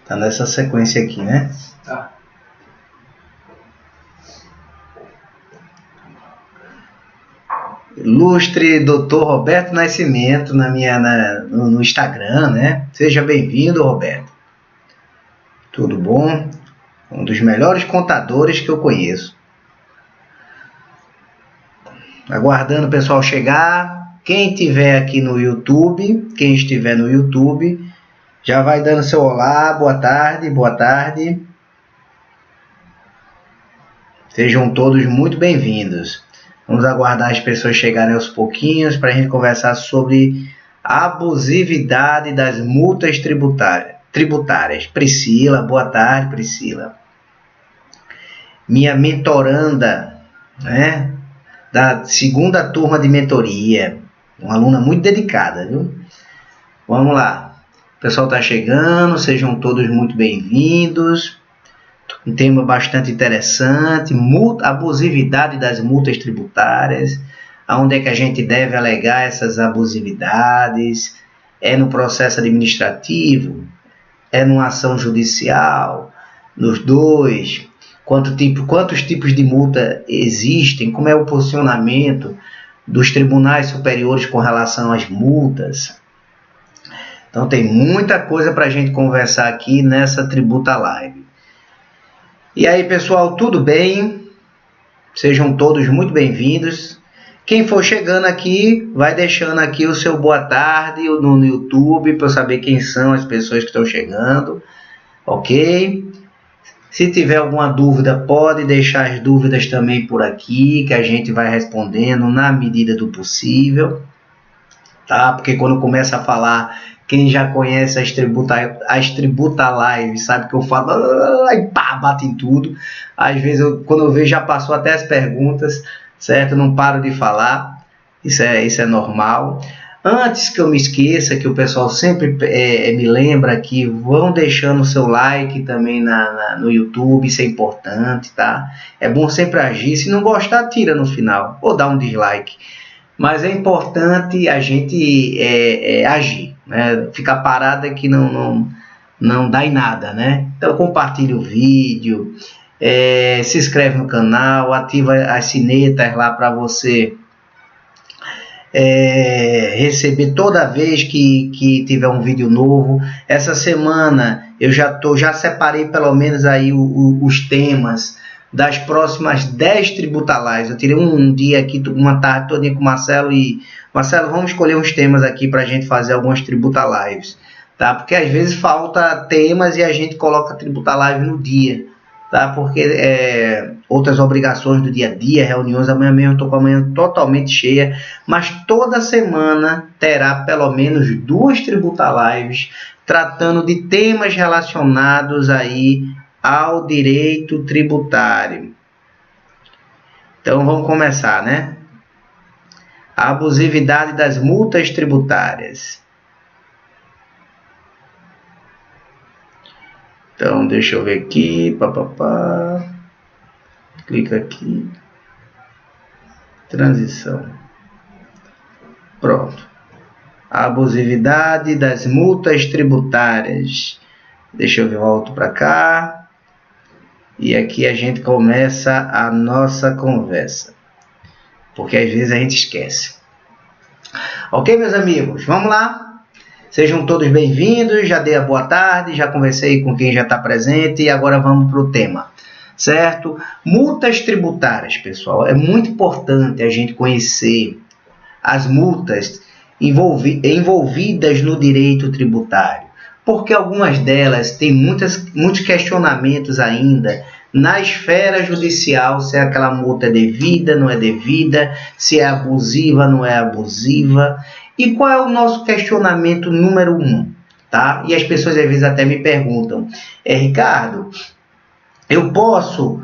Tá nessa sequência aqui, né? Tá. Ilustre Dr. Roberto Nascimento no Instagram, né? Seja bem-vindo, Roberto. Tudo bom? Um dos melhores contadores que eu conheço. Aguardando o pessoal chegar. Quem estiver aqui no YouTube, quem estiver no YouTube, já vai dando seu olá, boa tarde, boa tarde. Sejam todos muito bem-vindos. Vamos aguardar as pessoas chegarem aos pouquinhos para a gente conversar sobre a abusividade das multas tributárias. Priscila, boa tarde, Priscila. Minha mentoranda, né, da segunda turma de mentoria. Uma aluna muito dedicada, viu? Vamos lá. O pessoal está chegando, sejam todos muito bem-vindos. Um tema bastante interessante, abusividade das multas tributárias. Aonde é que a gente deve alegar essas abusividades? É no processo administrativo? É numa ação judicial? Nos dois? Quantos tipos de multa existem? Como é o posicionamento dos tribunais superiores com relação às multas? Então tem muita coisa para a gente conversar aqui nessa Tributa Live. E aí, pessoal, tudo bem? Sejam todos muito bem-vindos. Quem for chegando aqui, vai deixando aqui o seu boa tarde no YouTube para eu saber quem são as pessoas que estão chegando, ok? Se tiver alguma dúvida, pode deixar as dúvidas também por aqui, que a gente vai respondendo na medida do possível, tá? Porque quando começa a falar, quem já conhece as Tributa Live, sabe que eu falo, e pá, bate em tudo. Às vezes, quando eu vejo, já passou até as perguntas, certo? Não paro de falar, isso é normal. Antes que eu me esqueça, que o pessoal sempre me lembra que vão deixando o seu like também no YouTube, isso é importante, tá? É bom sempre agir, se não gostar, tira no final, ou dá um dislike. Mas é importante a gente agir, né? Ficar parado é que não dá em nada, né? Então compartilha o vídeo, se inscreve no canal, ativa as sinetas lá para você receber toda vez que tiver um vídeo novo. Essa semana eu já separei pelo menos aí os temas das próximas 10 Tributa Lives. Eu tirei um dia aqui, uma tarde todinha com o Marcelo e... Marcelo, vamos escolher uns temas aqui para a gente fazer algumas Tributa Lives, tá? Porque às vezes falta temas e a gente coloca Tributa Live no dia, tá? Porque outras obrigações do dia a dia, reuniões, amanhã mesmo eu estou com a manhã totalmente cheia, mas toda semana terá pelo menos 2 Tributa Lives tratando de temas relacionados aí ao direito tributário. Então vamos começar, né? A abusividade das multas tributárias. Então deixa eu ver aqui, clica aqui, transição, pronto. A abusividade das multas tributárias. Deixa eu ver, volto para cá. E aqui a gente começa a nossa conversa, porque às vezes a gente esquece. Ok, meus amigos? Vamos lá? Sejam todos bem-vindos, já dei a boa tarde, já conversei com quem já está presente e agora vamos para o tema, certo? Multas tributárias, pessoal. É muito importante a gente conhecer as multas envolvidas no direito tributário, porque algumas delas têm muitos questionamentos ainda na esfera judicial, se aquela multa é devida, não é devida, se é abusiva, não é abusiva. E qual é o nosso questionamento número 1? Tá? E as pessoas às vezes até me perguntam, Ricardo, eu posso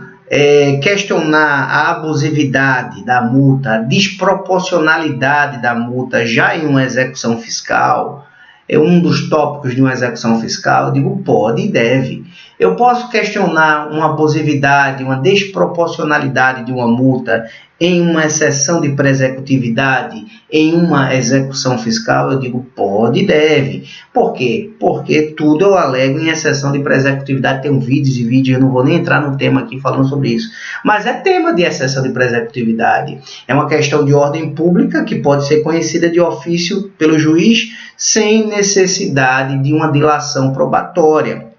questionar a abusividade da multa, a desproporcionalidade da multa já em uma execução fiscal? É um dos tópicos de uma execução fiscal? Eu digo, pode e deve. Eu posso questionar uma abusividade, uma desproporcionalidade de uma multa em uma exceção de pré-executividade, em uma execução fiscal? Eu digo, pode e deve. Por quê? Porque tudo eu alego em exceção de pré-executividade. Tem vídeos e vídeos, eu não vou nem entrar no tema aqui falando sobre isso. Mas é tema de exceção de pré-executividade. É uma questão de ordem pública que pode ser conhecida de ofício pelo juiz sem necessidade de uma dilação probatória.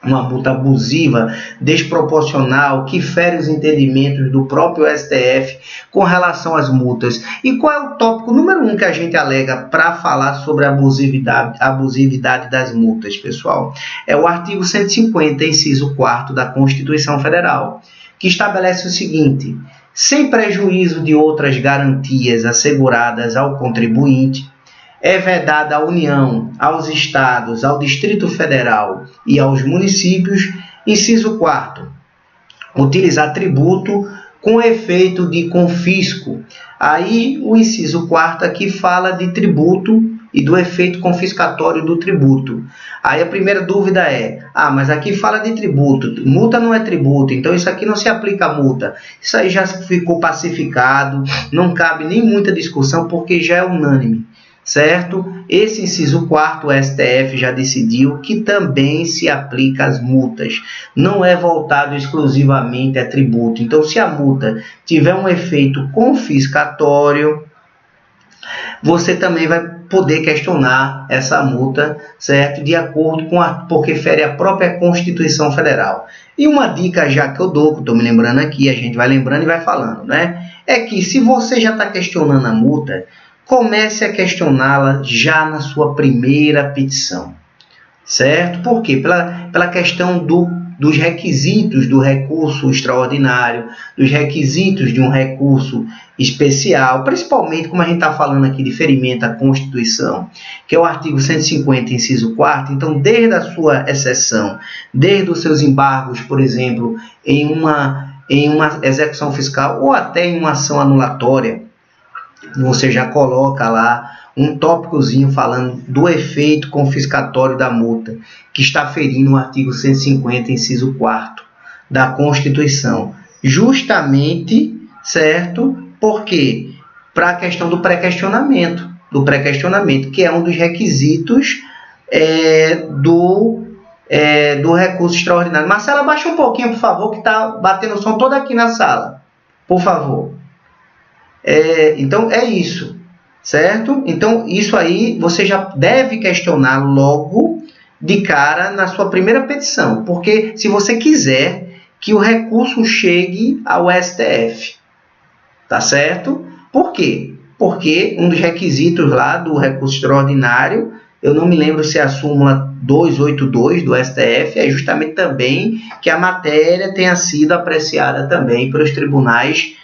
Uma multa abusiva, desproporcional, que fere os entendimentos do próprio STF com relação às multas. E qual é o tópico número 1 que a gente alega para falar sobre a abusividade das multas, pessoal? É o artigo 150, inciso 4º da Constituição Federal, que estabelece o seguinte: sem prejuízo de outras garantias asseguradas ao contribuinte, é vedada à União, aos Estados, ao Distrito Federal e aos municípios, inciso 4º, utilizar tributo com efeito de confisco. Aí o inciso 4º aqui fala de tributo e do efeito confiscatório do tributo. Aí a primeira dúvida é, mas aqui fala de tributo, multa não é tributo, então isso aqui não se aplica a multa. Isso aí já ficou pacificado, não cabe nem muita discussão porque já é unânime. Certo? Esse inciso 4º, o STF já decidiu que também se aplica às multas. Não é voltado exclusivamente a tributo. Então, se a multa tiver um efeito confiscatório, você também vai poder questionar essa multa, certo? De acordo com porque fere a própria Constituição Federal. E uma dica já que eu dou, que eu estou me lembrando aqui, a gente vai lembrando e vai falando, né? É que se você já está questionando a multa, comece a questioná-la já na sua primeira petição, certo? Por quê? Pela questão dos requisitos do recurso extraordinário, dos requisitos de um recurso especial, principalmente, como a gente está falando aqui, de ferimento à Constituição, que é o artigo 150, inciso 4º. Então, desde a sua exceção, desde os seus embargos, por exemplo, em uma execução fiscal ou até em uma ação anulatória, você já coloca lá um tópicozinho falando do efeito confiscatório da multa, que está ferindo o artigo 150, inciso 4º da Constituição. Justamente, certo? Porque para a questão do pré-questionamento, que é um dos requisitos do recurso extraordinário. Marcela, abaixa um pouquinho, por favor, que está batendo o som todo aqui na sala. Por favor. Então, é isso, certo? Então, isso aí você já deve questionar logo de cara na sua primeira petição, porque se você quiser que o recurso chegue ao STF, tá certo? Por quê? Porque um dos requisitos lá do recurso extraordinário, eu não me lembro se é a súmula 282 do STF, é justamente também que a matéria tenha sido apreciada também pelos tribunais,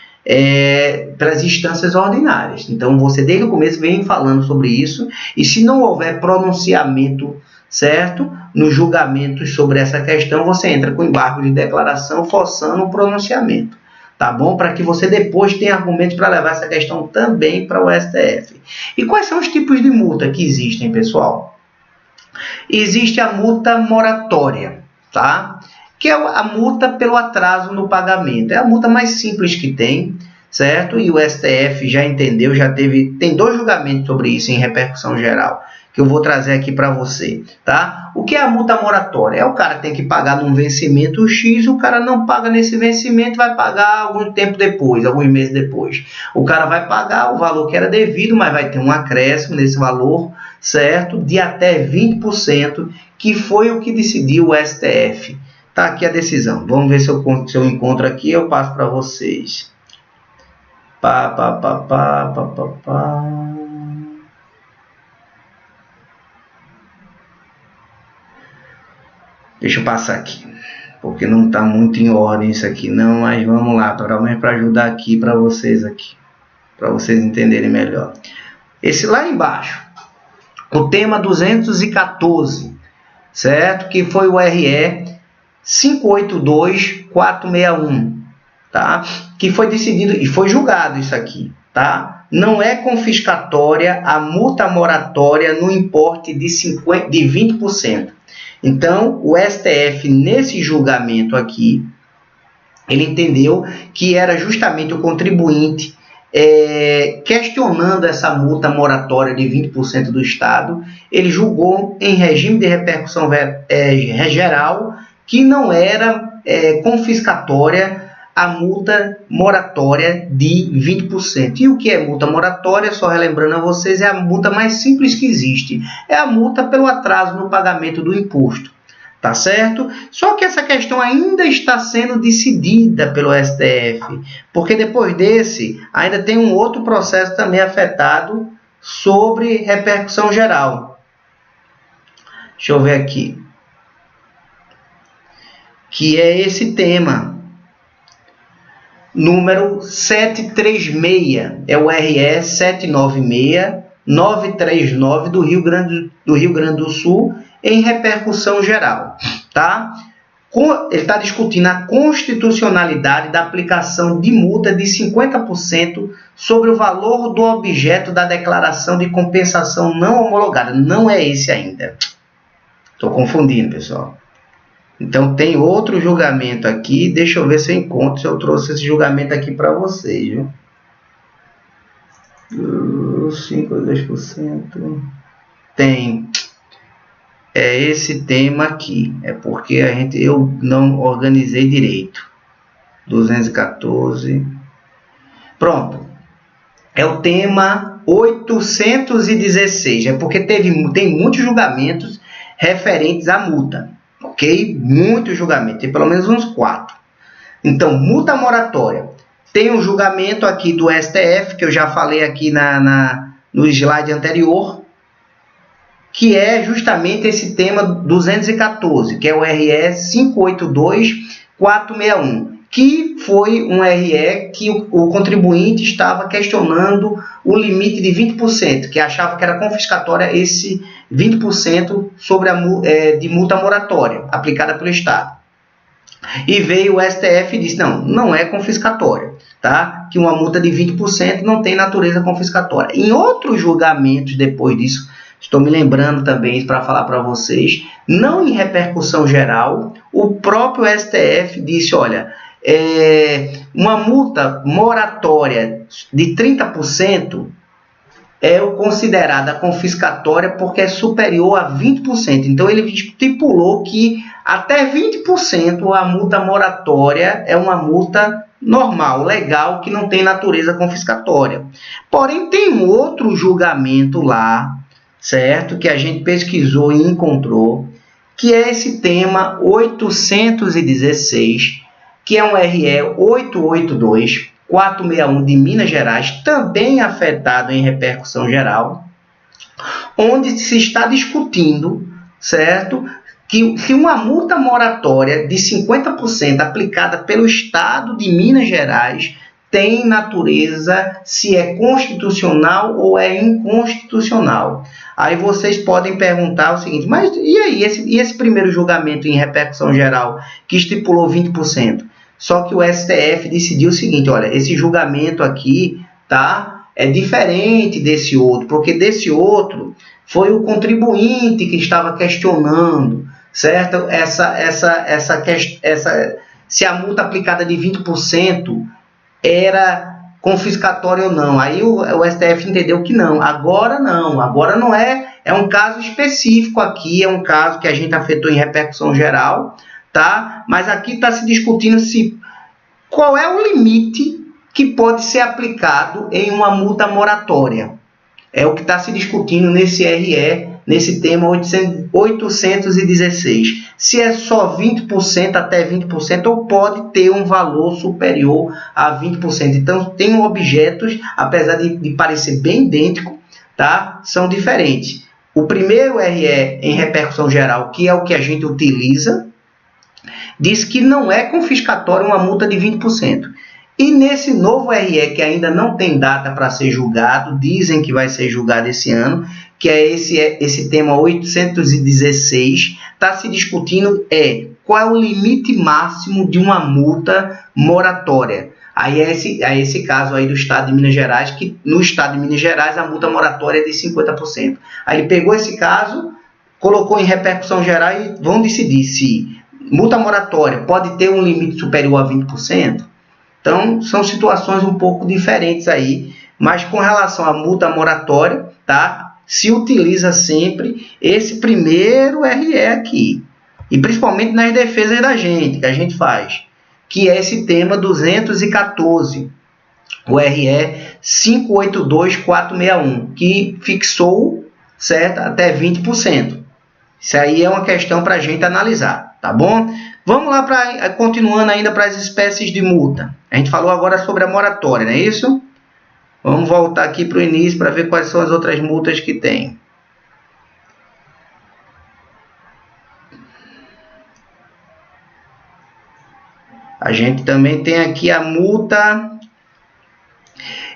pelas instâncias ordinárias. Então, você desde o começo vem falando sobre isso, e se não houver pronunciamento, certo, nos julgamentos sobre essa questão, você entra com embargo de declaração forçando o pronunciamento, tá bom? Para que você depois tenha argumentos para levar essa questão também para o STF. E quais são os tipos de multa que existem, pessoal? Existe a multa moratória, tá? Que é a multa pelo atraso no pagamento. É a multa mais simples que tem, certo? E o STF já entendeu, tem 2 julgamentos sobre isso em repercussão geral, que eu vou trazer aqui para você, tá? O que é a multa moratória? O cara tem que pagar num vencimento X, o cara não paga nesse vencimento, vai pagar algum tempo depois, alguns meses depois. O cara vai pagar o valor que era devido, mas vai ter um acréscimo nesse valor, certo? De até 20%, que foi o que decidiu o STF. Tá aqui a decisão. Vamos ver se eu encontro aqui, eu passo para vocês. Deixa eu passar aqui, porque não está muito em ordem isso aqui não, mas vamos lá, para ajudar aqui para vocês entenderem melhor. Esse lá embaixo, o tema 214, certo? Que foi o RE 582-461, tá? Que foi decidido e foi julgado isso aqui, tá? Não é confiscatória a multa moratória no importe de 20%. Então, o STF, nesse julgamento aqui, ele entendeu que era justamente o contribuinte questionando essa multa moratória de 20% do Estado. Ele julgou em regime de repercussão geral que não era confiscatória a multa moratória de 20%. E o que é multa moratória, só relembrando a vocês, é a multa mais simples que existe. É a multa pelo atraso no pagamento do imposto. Tá certo? Só que essa questão ainda está sendo decidida pelo STF, porque depois desse ainda tem um outro processo também afetado sobre repercussão geral. Deixa eu ver aqui. Que é esse tema. Número 736, é o RE 796-939 do Rio Grande do Sul, em repercussão geral, tá? Ele está discutindo a constitucionalidade da aplicação de multa de 50% sobre o valor do objeto da declaração de compensação não homologada. Não é esse ainda. Estou confundindo, pessoal. Então, tem outro julgamento aqui. Deixa eu ver se eu encontro, se eu trouxe esse julgamento aqui para vocês, viu? 5,2%. Tem. É esse tema aqui. É porque eu não organizei direito. 214. Pronto. É o tema 816. É porque tem muitos julgamentos referentes à multa. Ok? Muitos julgamentos. Tem pelo menos uns 4. Então, multa moratória. Tem um julgamento aqui do STF, que eu já falei aqui no slide anterior, que é justamente esse tema 214, que é o RE 582-461, que foi um RE que o contribuinte estava questionando o limite de 20%, que achava que era confiscatória esse 20% sobre de multa moratória aplicada pelo Estado. E veio o STF e disse, não é confiscatória, tá? Que uma multa de 20% não tem natureza confiscatória. Em outros julgamentos depois disso, estou me lembrando também para falar para vocês, não em repercussão geral, o próprio STF disse, olha, uma multa moratória de 30% é considerada confiscatória porque é superior a 20%. Então, ele estipulou que até 20% a multa moratória é uma multa normal, legal, que não tem natureza confiscatória. Porém, tem um outro julgamento lá, certo? Que a gente pesquisou e encontrou, que é esse tema 816, que é um RE 882-461 de Minas Gerais, também afetado em repercussão geral, onde se está discutindo, certo? Que se uma multa moratória de 50% aplicada pelo Estado de Minas Gerais tem natureza, se é constitucional ou é inconstitucional. Aí vocês podem perguntar o seguinte, mas e aí, esse primeiro julgamento em repercussão geral, que estipulou 20%? Só que o STF decidiu o seguinte, olha, esse julgamento aqui, tá, é diferente desse outro, porque desse outro foi o contribuinte que estava questionando, certo? Se a multa aplicada de 20% era confiscatória ou não. Aí o STF entendeu que não. Agora não é um caso específico aqui, é um caso que a gente afetou em repercussão geral, tá? Mas aqui está se discutindo qual é o limite que pode ser aplicado em uma multa moratória. É o que está se discutindo nesse RE, nesse tema 816. Se é só 20%, até 20%, ou pode ter um valor superior a 20%. Então, tem objetos, apesar de parecer bem idêntico, tá? São diferentes. O primeiro RE em repercussão geral, que é o que a gente utiliza, diz que não é confiscatória uma multa de 20%. E nesse novo RE, que ainda não tem data para ser julgado, dizem que vai ser julgado esse ano, que é esse tema 816, está se discutindo qual é o limite máximo de uma multa moratória. Aí é esse caso aí do Estado de Minas Gerais, que no Estado de Minas Gerais a multa moratória é de 50%. Aí ele pegou esse caso, colocou em repercussão geral e vão decidir se multa moratória pode ter um limite superior a 20%. Então, são situações um pouco diferentes aí, mas com relação à multa moratória, tá? Se utiliza sempre esse primeiro RE aqui, e principalmente nas defesas da gente, que a gente faz, que é esse tema 214, o RE 582461, que fixou, certo, até 20%. Isso aí é uma questão para a gente analisar, tá bom? Vamos lá, continuando ainda para as espécies de multa. A gente falou agora sobre a moratória, não é isso? Vamos voltar aqui para o início para ver quais são as outras multas que tem. A gente também tem aqui a multa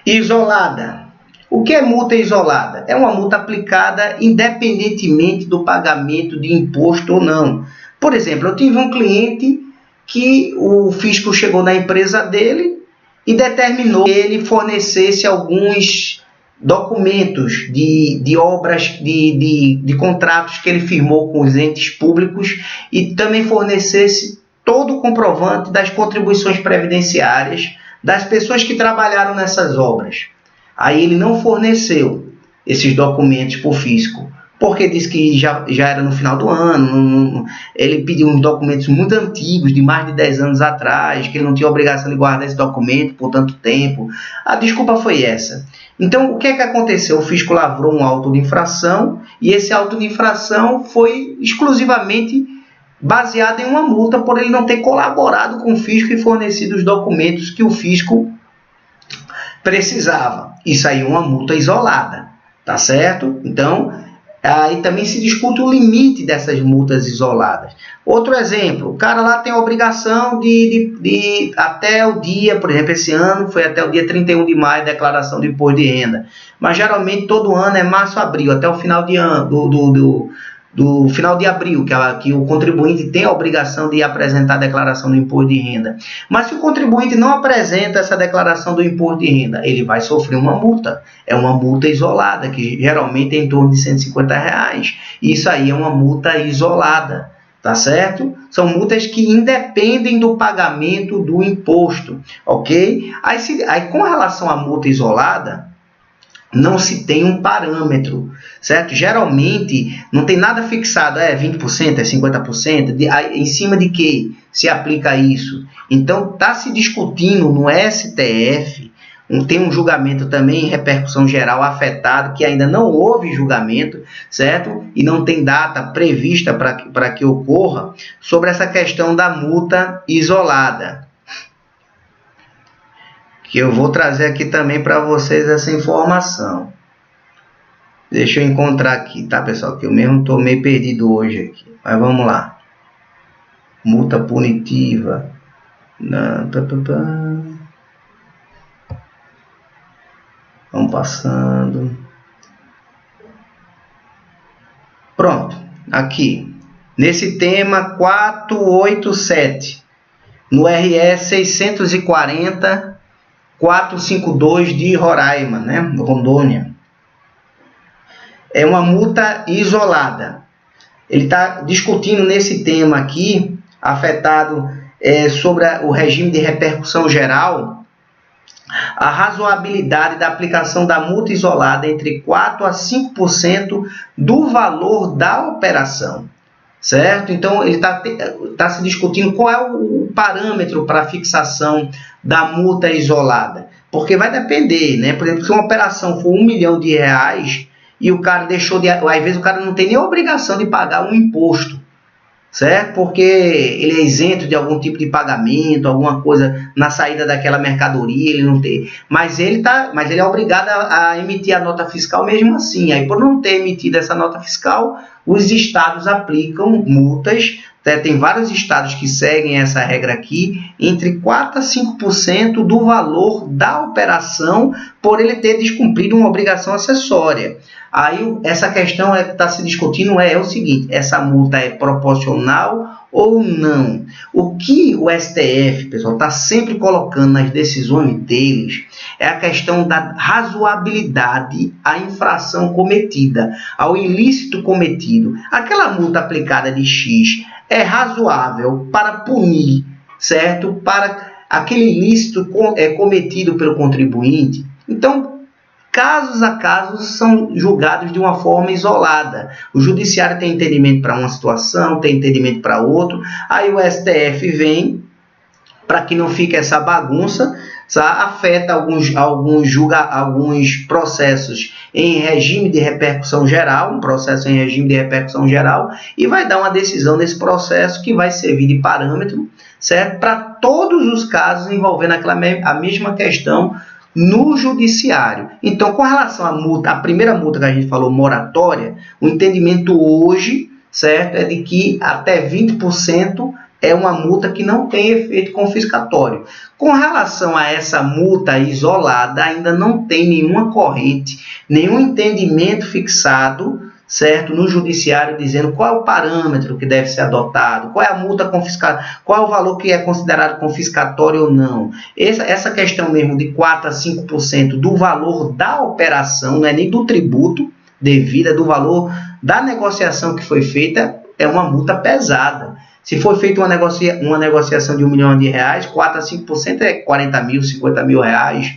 isolada. O que é multa isolada? É uma multa aplicada independentemente do pagamento de imposto ou não. Por exemplo, eu tive um cliente que o fisco chegou na empresa dele e determinou que ele fornecesse alguns documentos de obras, de contratos que ele firmou com os entes públicos e também fornecesse todo o comprovante das contribuições previdenciárias das pessoas que trabalharam nessas obras. Aí ele não forneceu esses documentos para o fisco, porque disse que já era no final do ano, ele pediu uns documentos muito antigos, de mais de 10 anos atrás, que ele não tinha obrigação de guardar esse documento por tanto tempo. A desculpa foi essa. Então, o que é que aconteceu? O fisco lavrou um auto de infração, e esse auto de infração foi exclusivamente baseado em uma multa por ele não ter colaborado com o fisco e fornecido os documentos que o fisco precisava. Isso aí é uma multa isolada, tá certo? Então, aí também se discute o limite dessas multas isoladas. Outro exemplo, o cara lá tem a obrigação de até o dia, por exemplo, esse ano foi até o dia 31 de maio, declaração do imposto de renda. Mas geralmente todo ano é março, abril, até o final de ano, do final de abril, que o contribuinte tem a obrigação de apresentar a declaração do imposto de renda. Mas se o contribuinte não apresenta essa declaração do imposto de renda, ele vai sofrer uma multa. É uma multa isolada, que geralmente é em torno de R$150. Isso aí é uma multa isolada, tá certo? São multas que independem do pagamento do imposto, ok? Aí com relação à multa isolada, não se tem um parâmetro, certo? Geralmente não tem nada fixado, 20%, 50%, em cima de que se aplica isso. Então está se discutindo no STF, tem um julgamento também em repercussão geral afetado, que ainda não houve julgamento, certo? E não tem data prevista para que ocorra, sobre essa questão da multa isolada, que eu vou trazer aqui também para vocês essa informação. Deixa eu encontrar aqui, tá, pessoal? Que eu mesmo estou meio perdido hoje aqui. Mas vamos lá. Multa punitiva. Vamos passando. Pronto. Aqui. Nesse tema 487. No RE 640. 452 de Roraima, né? Rondônia. É uma multa isolada. Ele está discutindo nesse tema aqui, afetado sobre o regime de repercussão geral, a razoabilidade da aplicação da multa isolada entre 4% a 5% do valor da operação. Certo? Então, ele está se discutindo qual é o parâmetro para a fixação da multa isolada. Porque vai depender, né? Por exemplo, se uma operação for R$1 milhão e o cara deixou de... Às vezes o cara não tem nem a obrigação de pagar um imposto, certo? Porque ele é isento de algum tipo de pagamento, alguma coisa na saída daquela mercadoria, ele não tem. Mas ele é obrigado a emitir a nota fiscal mesmo assim. Aí, por não ter emitido essa nota fiscal, os estados aplicam multas. Tem vários estados que seguem essa regra aqui, entre 4% a 5% do valor da operação, por ele ter descumprido uma obrigação acessória. Aí essa questão que está se discutindo é o seguinte: essa multa é proporcional ou não? O que o STF, pessoal, está sempre colocando nas decisões deles é a questão da razoabilidade à infração cometida, ao ilícito cometido. Aquela multa aplicada de X é razoável para punir, certo? Para aquele ilícito cometido pelo contribuinte. Então, casos a casos são julgados de uma forma isolada. O judiciário tem entendimento para uma situação, tem entendimento para outra. Aí o STF vem, para que não fique essa bagunça, afeta alguns processos em regime de repercussão geral, um processo em regime de repercussão geral, e vai dar uma decisão nesse processo que vai servir de parâmetro, certo? Para todos os casos envolvendo a mesma questão no judiciário. Então, com relação à multa, a primeira multa que a gente falou, moratória, o entendimento hoje, certo, é de que até 20% é uma multa que não tem efeito confiscatório. Com relação a essa multa isolada, ainda não tem nenhuma corrente, nenhum entendimento fixado, certo, no judiciário, dizendo qual é o parâmetro que deve ser adotado, qual é a multa confiscada, qual é o valor que é considerado confiscatório ou não. Essa questão mesmo de 4 a 5% do valor da operação, não é nem do tributo devido, é do valor da negociação que foi feita, é uma multa pesada. Se for feita uma negociação de R$1 milhão, 4 a 5% é 40 mil, 50 mil reais,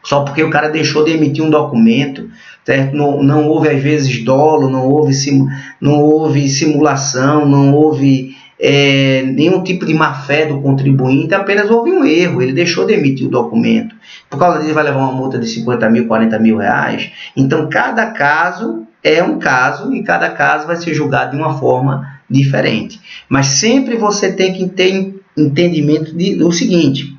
só porque o cara deixou de emitir um documento, certo? Não houve, às vezes, dolo, não houve simulação, não houve nenhum tipo de má-fé do contribuinte, apenas houve um erro, ele deixou de emitir o documento. Por causa disso, vai levar uma multa de 50 mil, 40 mil reais. Então, cada caso é um caso e cada caso vai ser julgado de uma forma diferente. Mas sempre você tem que ter entendimento do seguinte,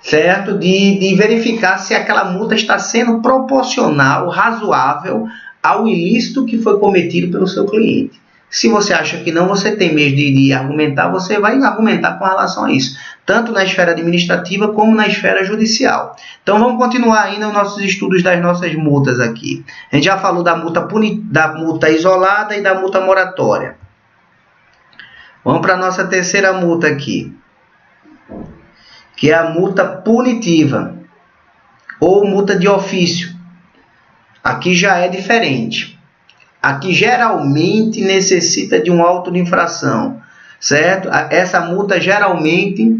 certo? De verificar se aquela multa está sendo proporcional, razoável ao ilícito que foi cometido pelo seu cliente. Se você acha que não, você tem medo de argumentar, você vai argumentar com relação a isso, tanto na esfera administrativa como na esfera judicial. Então vamos continuar ainda os nossos estudos das nossas multas aqui. A gente já falou da multa isolada e da multa moratória. Vamos para a nossa terceira multa aqui, que é a multa punitiva ou multa de ofício. Aqui já é diferente. Aqui geralmente necessita de um auto de infração, certo? Essa multa geralmente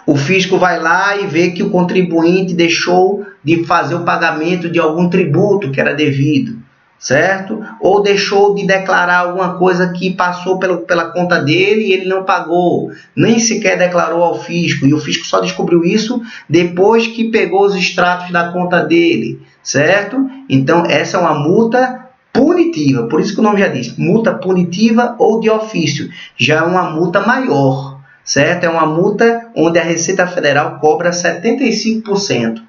o fisco vai lá e vê que o contribuinte deixou de fazer o pagamento de algum tributo que era devido, certo? Ou deixou de declarar alguma coisa que passou pela conta dele e ele não pagou, nem sequer declarou ao fisco, e o fisco só descobriu isso depois que pegou os extratos da conta dele, certo? Então essa é uma multa punitiva, por isso que o nome já diz, multa punitiva ou de ofício, já é uma multa maior, certo? É uma multa onde a Receita Federal cobra 75%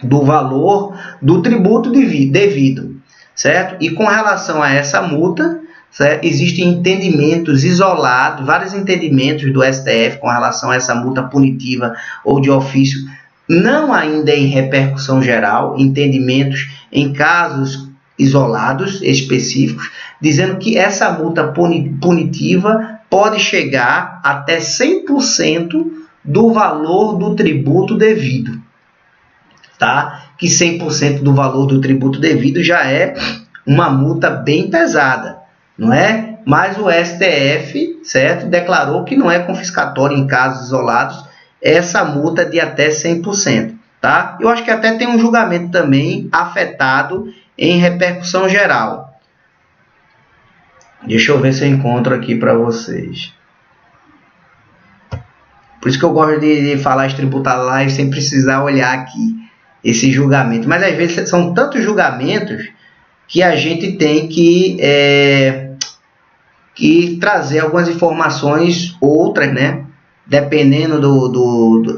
do valor do tributo devido, certo? E com relação a essa multa, certo? Existem entendimentos isolados, vários entendimentos do STF com relação a essa multa punitiva ou de ofício, não ainda em repercussão geral, entendimentos em casos isolados, específicos, dizendo que essa multa punitiva pode chegar até 100% do valor do tributo devido, tá? Que 100% do valor do tributo devido já é uma multa bem pesada, não é? Mas o STF, certo, declarou que não é confiscatório em casos isolados essa multa de até 100%, tá? Eu acho que até tem um julgamento também afetado em repercussão geral. Deixa eu ver se eu encontro aqui para vocês. Por isso que eu gosto de falar as tributadas live sem precisar olhar aqui esse julgamento. Mas às vezes são tantos julgamentos que a gente tem que trazer algumas informações, outras, né? Dependendo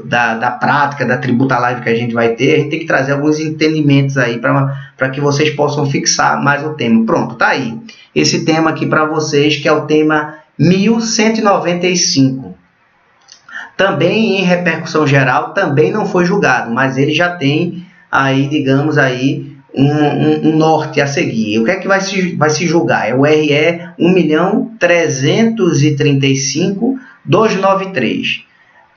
da prática, da tributa live que a gente vai ter, a gente tem que trazer alguns entendimentos aí para que vocês possam fixar mais o tema. Pronto, tá aí. Esse tema aqui para vocês, que é o tema 1195. Também em repercussão geral, também não foi julgado, mas ele já tem aí, digamos aí, um norte a seguir. O que é que vai se julgar? É o RE 1.335.293.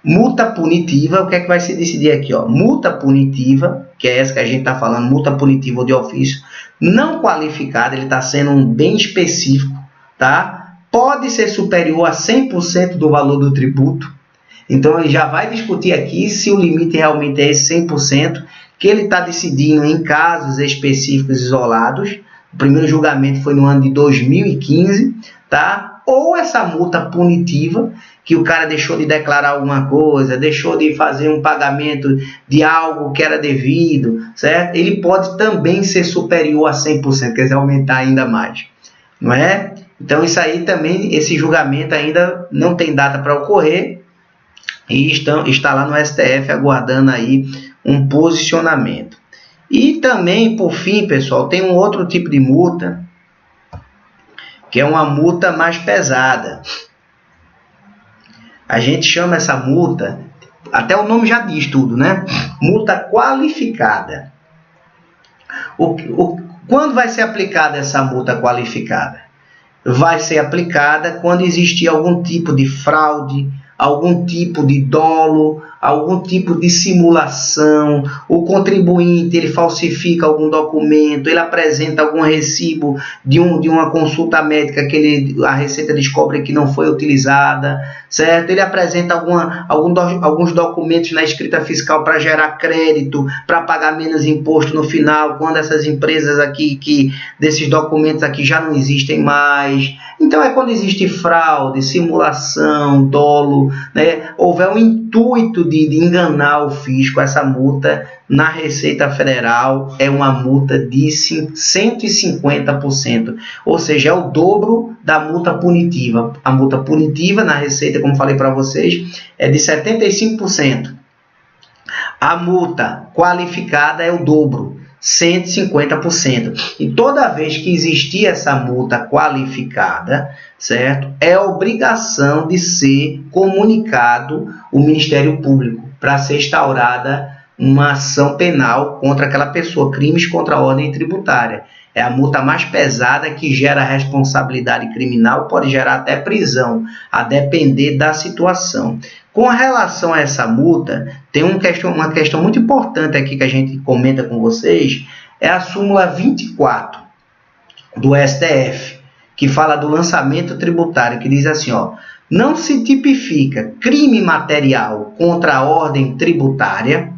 Multa punitiva, o que é que vai se decidir aqui? Ó? Multa punitiva, que é essa que a gente está falando, multa punitiva de ofício, não qualificada, ele está sendo bem específico, tá? Pode ser superior a 100% do valor do tributo. Então, ele já vai discutir aqui se o limite realmente é esse 100%, que ele está decidindo em casos específicos isolados. O primeiro julgamento foi no ano de 2015, tá? Ou essa multa punitiva, que o cara deixou de declarar alguma coisa, deixou de fazer um pagamento de algo que era devido, certo? Ele pode também ser superior a 100%, quer dizer, aumentar ainda mais, não é? Então, isso aí também, esse julgamento ainda não tem data para ocorrer e está lá no STF aguardando aí um posicionamento. E também, por fim, pessoal, tem um outro tipo de multa, que é uma multa mais pesada. A gente chama essa multa, até o nome já diz tudo, né? Multa qualificada. Quando vai ser aplicada essa multa qualificada? Vai ser aplicada quando existir algum tipo de fraude, algum tipo de dolo, algum tipo de simulação, o contribuinte ele falsifica algum documento, ele apresenta algum recibo de uma consulta médica que a Receita descobre que não foi utilizada, certo? Ele apresenta alguns documentos na escrita fiscal para gerar crédito, para pagar menos imposto no final, quando essas empresas aqui, desses documentos aqui já não existem mais. Então é quando existe fraude, simulação, dolo, né? Houver um intuito de enganar o fisco. Essa multa na Receita Federal é uma multa de 150%, ou seja, é o dobro da multa punitiva. A multa punitiva na Receita, como falei para vocês, é de 75%. A multa qualificada é o dobro, 150%. E toda vez que existir essa multa qualificada, certo? É obrigação de ser comunicado o Ministério Público para ser instaurada uma ação penal contra aquela pessoa, crimes contra a ordem tributária. É a multa mais pesada que gera responsabilidade criminal, pode gerar até prisão, a depender da situação. Com relação a essa multa, tem uma questão muito importante aqui que a gente comenta com vocês, é a súmula 24 do STF, que fala do lançamento tributário, que diz assim, ó, não se tipifica crime material contra a ordem tributária,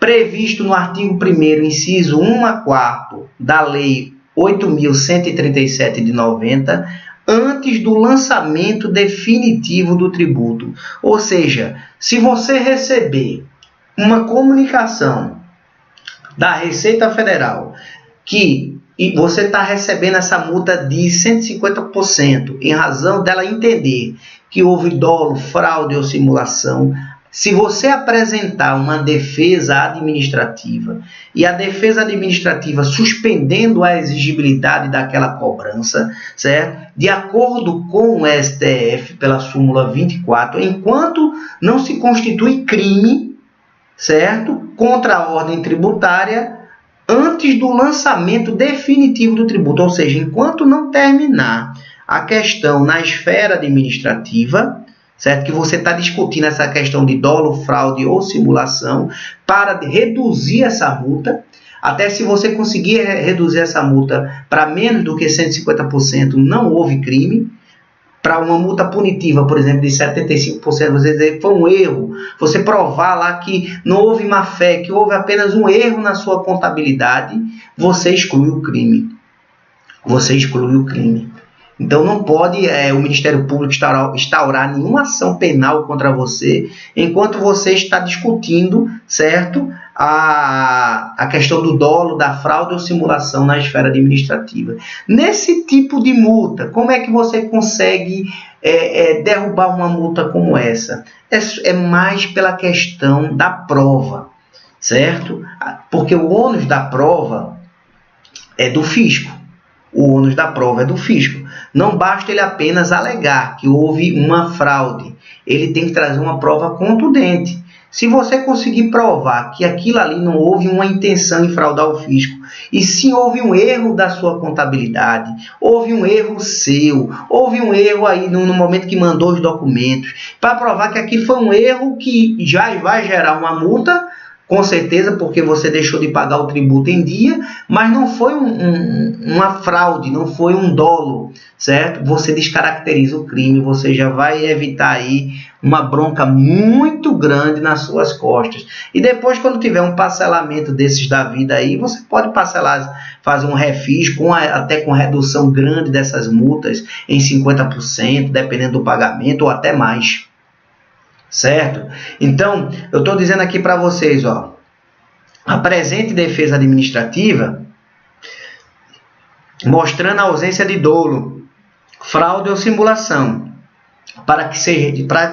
previsto no artigo 1º, inciso 1 a 4 da Lei 8.137 de 90, antes do lançamento definitivo do tributo. Ou seja, se você receber uma comunicação da Receita Federal que você está recebendo essa multa de 150%, em razão dela entender que houve dolo, fraude ou simulação, se você apresentar uma defesa administrativa e a defesa administrativa suspendendo a exigibilidade daquela cobrança, certo? De acordo com o STF, pela súmula 24, enquanto não se constitui crime, certo? Contra a ordem tributária, antes do lançamento definitivo do tributo, ou seja, enquanto não terminar a questão na esfera administrativa, certo? Que você está discutindo essa questão de dolo, fraude ou simulação para reduzir essa multa. Até se você conseguir reduzir essa multa para menos do que 150%, não houve crime. Para uma multa punitiva, por exemplo, de 75%, você dizer que foi um erro, você provar lá que não houve má fé, que houve apenas um erro na sua contabilidade, você exclui o crime. Você exclui o crime. Então não pode o Ministério Público instaurar nenhuma ação penal contra você enquanto você está discutindo, certo, a questão do dolo, da fraude ou simulação na esfera administrativa. Nesse tipo de multa, como é que você consegue derrubar uma multa como essa? É mais pela questão da prova, certo? Porque o ônus da prova é do fisco. O ônus da prova é do fisco. Não basta ele apenas alegar que houve uma fraude. Ele tem que trazer uma prova contundente. Se você conseguir provar que aquilo ali não houve uma intenção em fraudar o fisco, e sim houve um erro da sua contabilidade, houve um erro seu, houve um erro aí no momento que mandou os documentos, para provar que aquilo foi um erro que já vai gerar uma multa, com certeza, porque você deixou de pagar o tributo em dia, mas não foi uma fraude, não foi um dolo, certo? Você descaracteriza o crime, você já vai evitar aí uma bronca muito grande nas suas costas. E depois, quando tiver um parcelamento desses da vida aí, você pode parcelar, fazer um refis, até com redução grande dessas multas, em 50%, dependendo do pagamento, ou até mais. Certo? Então, eu estou dizendo aqui para vocês, ó, a presente defesa administrativa, mostrando a ausência de dolo, fraude ou simulação, para que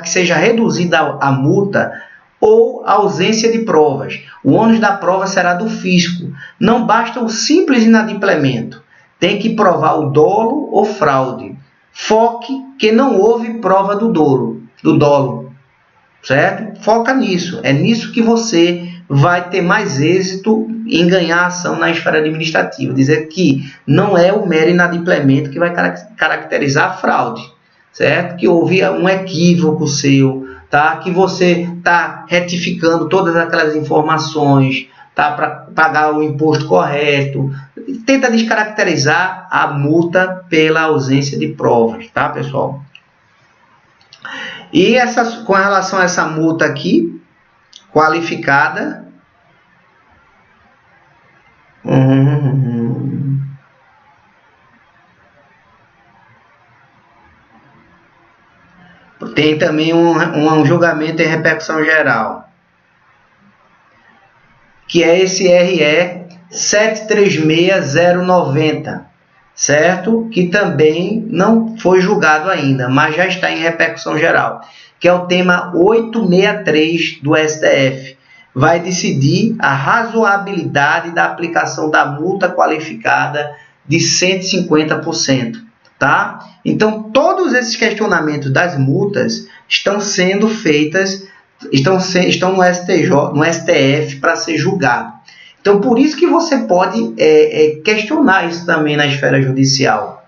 seja reduzida a multa ou a ausência de provas. O ônus da prova será do fisco. Não basta o simples inadimplemento. Tem que provar o dolo ou fraude. Foque que não houve prova do dolo. Certo? Foca nisso. É nisso que você vai ter mais êxito em ganhar ação na esfera administrativa. Dizer que não é o mero inadimplemento que vai caracterizar a fraude, certo? Que houve um equívoco seu, tá? Que você está retificando todas aquelas informações, tá? Para pagar o imposto correto. Tenta descaracterizar a multa pela ausência de provas, tá, pessoal? E com relação a essa multa aqui, qualificada, tem também um julgamento em repercussão geral, que é esse RE 736090. Certo? Que também não foi julgado ainda, mas já está em repercussão geral, que é o tema 863 do STF. Vai decidir a razoabilidade da aplicação da multa qualificada de 150%. Tá? Então, todos esses questionamentos das multas estão sendo feitas, estão no STF para ser julgado. Então, por isso que você pode questionar isso também na esfera judicial.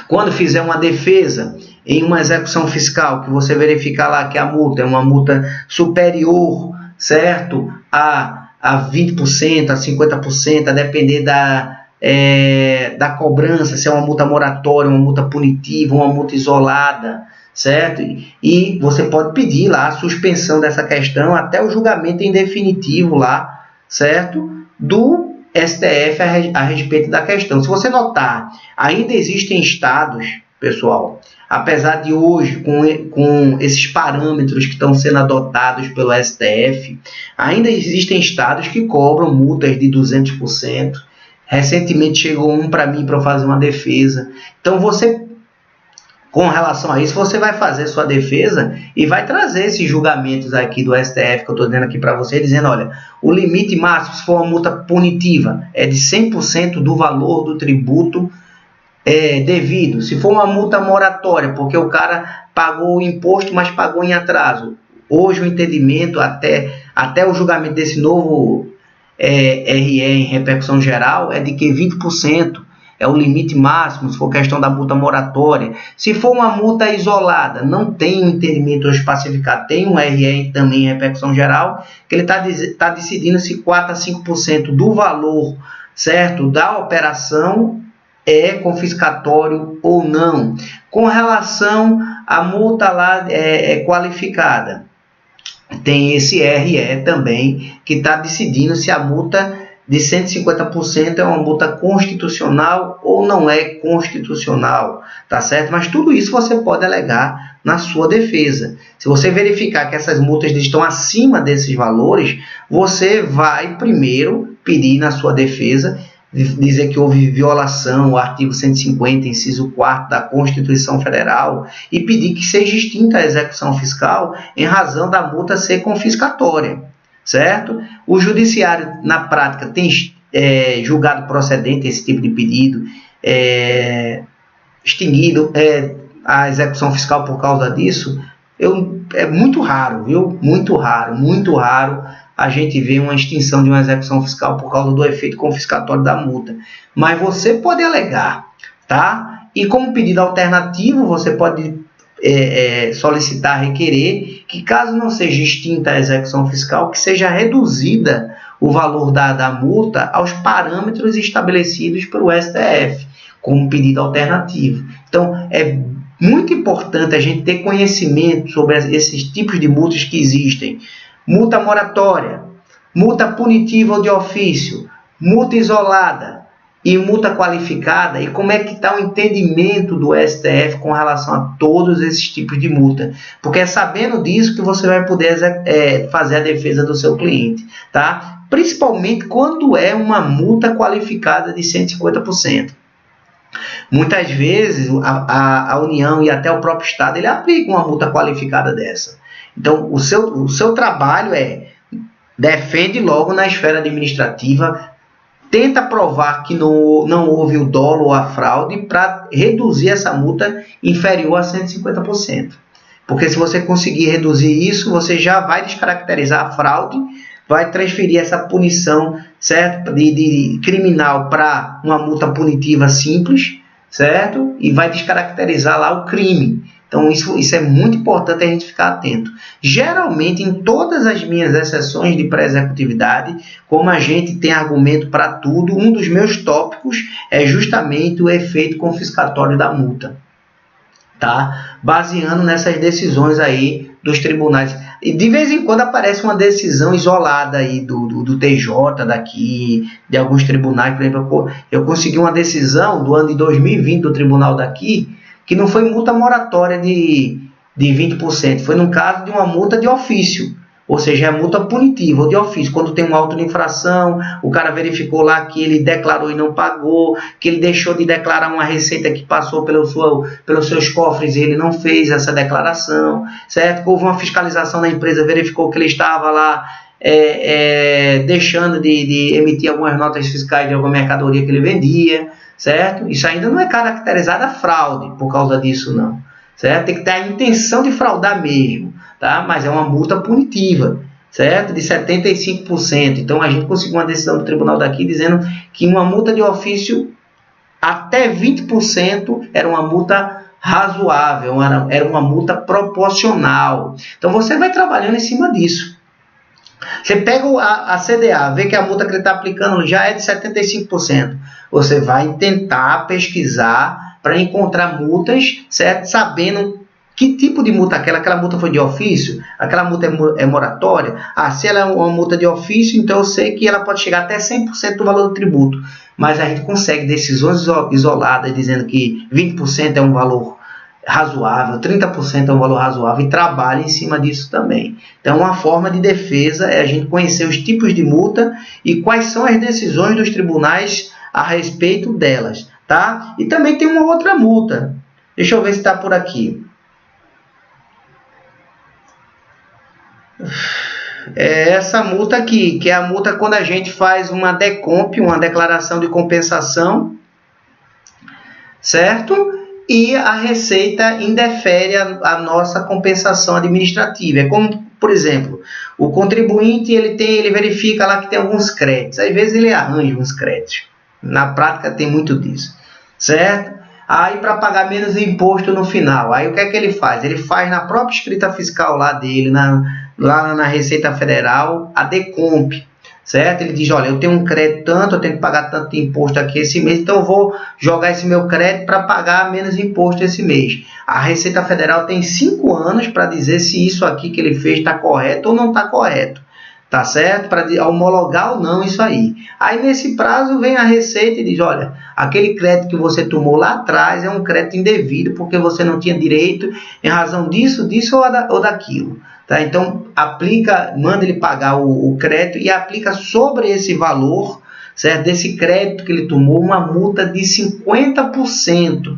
Quando fizer uma defesa em uma execução fiscal, que você verificar lá que a multa é uma multa superior, certo? A 20%, a 50%, a depender da cobrança, se é uma multa moratória, uma multa punitiva, uma multa isolada, certo? E você pode pedir lá a suspensão dessa questão até o julgamento em definitivo lá, certo? Do STF a respeito da questão. Se você notar, ainda existem estados, pessoal, apesar de hoje, com esses parâmetros que estão sendo adotados pelo STF, ainda existem estados que cobram multas de 200%. Recentemente chegou um para mim para eu fazer uma defesa. Então, com relação a isso, você vai fazer sua defesa e vai trazer esses julgamentos aqui do STF que eu estou dizendo aqui para você, dizendo, olha, o limite máximo, se for uma multa punitiva, é de 100% do valor do tributo devido. Se for uma multa moratória, porque o cara pagou o imposto, mas pagou em atraso. Hoje o entendimento, até o julgamento desse novo RE em repercussão geral, é de que 20%. É o limite máximo, se for questão da multa moratória. Se for uma multa isolada, não tem um entendimento especificado, tem um RE também em repercussão geral, que ele está decidindo se 4 a 5% do valor, certo, da operação é confiscatório ou não. Com relação à multa lá qualificada, tem esse RE também, que está decidindo se a multa de 150% é uma multa constitucional ou não é constitucional, tá certo? Mas tudo isso você pode alegar na sua defesa. Se você verificar que essas multas estão acima desses valores, você vai primeiro pedir na sua defesa, dizer que houve violação ao artigo 150, inciso 4 da Constituição Federal, e pedir que seja extinta a execução fiscal em razão da multa ser confiscatória. Certo? O judiciário, na prática, tem julgado procedente esse tipo de pedido, extinguido a execução fiscal por causa disso, É muito raro, viu? Muito raro a gente vê uma extinção de uma execução fiscal por causa do efeito confiscatório da multa. Mas você pode alegar, tá? E como pedido alternativo, você pode solicitar, requerer que, caso não seja extinta a execução fiscal, que seja reduzida o valor da multa aos parâmetros estabelecidos pelo STF, como pedido alternativo. Então, é muito importante a gente ter conhecimento sobre esses tipos de multas que existem. Multa moratória, multa punitiva ou de ofício, multa isolada e multa qualificada, e como é que está o entendimento do STF com relação a todos esses tipos de multa. Porque é sabendo disso que você vai poder fazer a defesa do seu cliente, tá? Principalmente quando é uma multa qualificada de 150%. Muitas vezes a União e até o próprio Estado ele aplica uma multa qualificada dessa. Então, o seu trabalho defende logo na esfera administrativa, tenta provar que não houve o dolo ou a fraude para reduzir essa multa inferior a 150%. Porque se você conseguir reduzir isso, você já vai descaracterizar a fraude, vai transferir essa punição, certo, de criminal para uma multa punitiva simples, certo? E vai descaracterizar lá o crime. Então, isso é muito importante a gente ficar atento. Geralmente, em todas as minhas exceções de pré-executividade, como a gente tem argumento para tudo, um dos meus tópicos é justamente o efeito confiscatório da multa, tá? Baseando nessas decisões aí dos tribunais. E de vez em quando aparece uma decisão isolada aí do TJ daqui, de alguns tribunais. Por exemplo, eu consegui uma decisão do ano de 2020 do tribunal daqui, que não foi multa moratória de 20%, foi no caso de uma multa de ofício, ou seja, é multa punitiva ou de ofício, quando tem um auto de infração, o cara verificou lá que ele declarou e não pagou, que ele deixou de declarar uma receita que passou pelos seus cofres e ele não fez essa declaração, certo? Houve uma fiscalização na empresa, verificou que ele estava lá deixando de emitir algumas notas fiscais de alguma mercadoria que ele vendia, certo? Isso ainda não é caracterizado a fraude por causa disso, não. Certo? Tem que ter a intenção de fraudar mesmo, tá? Mas é uma multa punitiva, certo? De 75%. Então, a gente conseguiu uma decisão do tribunal daqui dizendo que uma multa de ofício até 20% era uma multa razoável, era uma multa proporcional. Então, você vai trabalhando em cima disso. Você pega a CDA, vê que a multa que ele está aplicando já é de 75%. Você vai tentar pesquisar para encontrar multas, certo? Sabendo que tipo de multa aquela multa foi de ofício, aquela multa é moratória. Se ela é uma multa de ofício, então eu sei que ela pode chegar até 100% do valor do tributo. Mas a gente consegue decisões isoladas dizendo que 20% é um valor razoável, 30% é um valor razoável, e trabalha em cima disso também. Então, uma forma de defesa é a gente conhecer os tipos de multa e quais são as decisões dos tribunais a respeito delas, tá? E também tem uma outra multa. Deixa eu ver se está por aqui. É essa multa aqui, que é a multa quando a gente faz uma DECOMP, uma declaração de compensação, certo? E a Receita indefere a nossa compensação administrativa. É como, por exemplo, o contribuinte ele verifica lá que tem alguns créditos. Às vezes ele arranja uns créditos. Na prática tem muito disso, certo? Aí para pagar menos imposto no final, aí o que é que ele faz? Ele faz na própria escrita fiscal lá dele, lá na Receita Federal, a DECOMP, certo? Ele diz, olha, eu tenho um crédito tanto, eu tenho que pagar tanto de imposto aqui esse mês, então eu vou jogar esse meu crédito para pagar menos imposto esse mês. A Receita Federal tem 5 anos para dizer se isso aqui que ele fez está correto ou não está correto. Tá certo? Para homologar ou não isso aí. Aí nesse prazo vem a Receita e diz, olha, aquele crédito que você tomou lá atrás é um crédito indevido, porque você não tinha direito em razão disso ou daquilo. Tá? Então, manda ele pagar o crédito e aplica sobre esse valor, certo? Desse crédito que ele tomou, uma multa de 50%.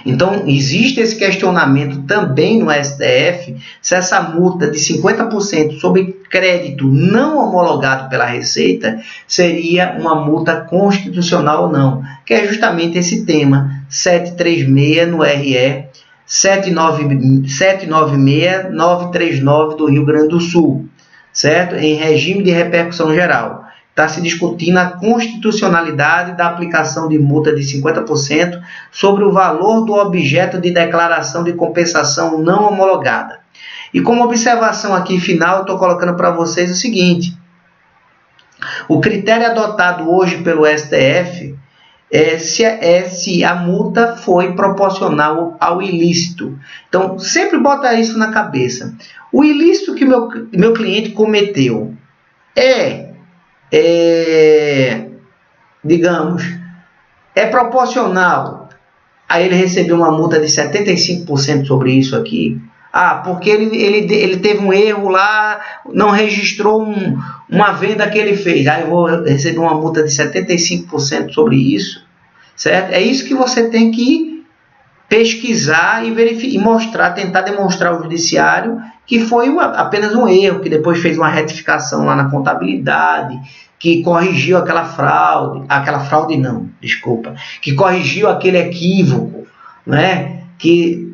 Então, existe esse questionamento também no STF, se essa multa de 50% sobre crédito não homologado pela Receita seria uma multa constitucional ou não, que é justamente esse tema 736 no RE 796-939 do Rio Grande do Sul, certo? Em regime de repercussão geral. Está se discutindo a constitucionalidade da aplicação de multa de 50% sobre o valor do objeto de declaração de compensação não homologada. E como observação aqui final, estou colocando para vocês o seguinte: o critério adotado hoje pelo STF é se a multa foi proporcional ao ilícito. Então, sempre bota isso na cabeça. O ilícito que meu cliente cometeu digamos, é proporcional a ele receber uma multa de 75% sobre isso aqui. Porque ele teve um erro lá, não registrou uma venda que ele fez. Eu vou receber uma multa de 75% sobre isso, certo? É isso que você tem que pesquisar e verificar, e mostrar, tentar demonstrar ao judiciário que foi apenas um erro, que depois fez uma retificação lá na contabilidade, que corrigiu que corrigiu aquele equívoco, né? Que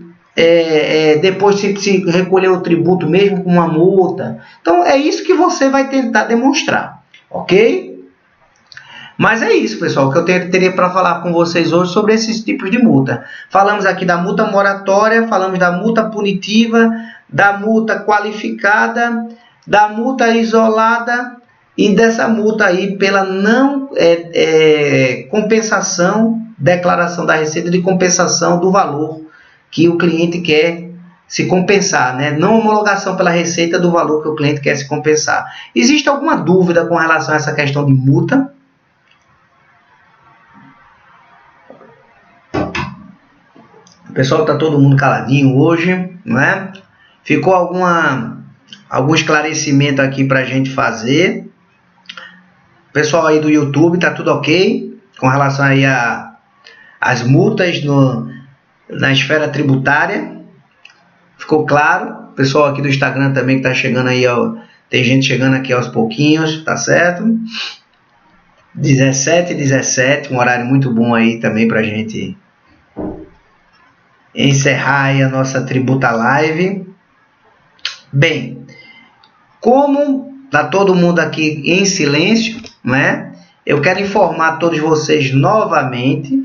depois se recolheu o tributo mesmo com uma multa. Então é isso que você vai tentar demonstrar, ok? Mas é isso, pessoal, que eu teria para falar com vocês hoje sobre esses tipos de multa. Falamos aqui da multa moratória, falamos da multa punitiva, da multa qualificada, da multa isolada e dessa multa aí pela não compensação, declaração da receita de compensação do valor que o cliente quer se compensar, né? Não homologação pela receita do valor que o cliente quer se compensar. Existe alguma dúvida com relação a essa questão de multa? O pessoal está todo mundo caladinho hoje, não é? Ficou algum esclarecimento aqui para a gente fazer? Pessoal aí do YouTube, está tudo ok com relação aí às multas na esfera tributária? Ficou claro? Pessoal aqui do Instagram também que está chegando aí, tem gente chegando aqui aos pouquinhos, tá certo? 17h17, um horário muito bom aí também para a gente encerrar aí a nossa Tributa Live. Bem, como está todo mundo aqui em silêncio, né? Eu quero informar todos vocês novamente.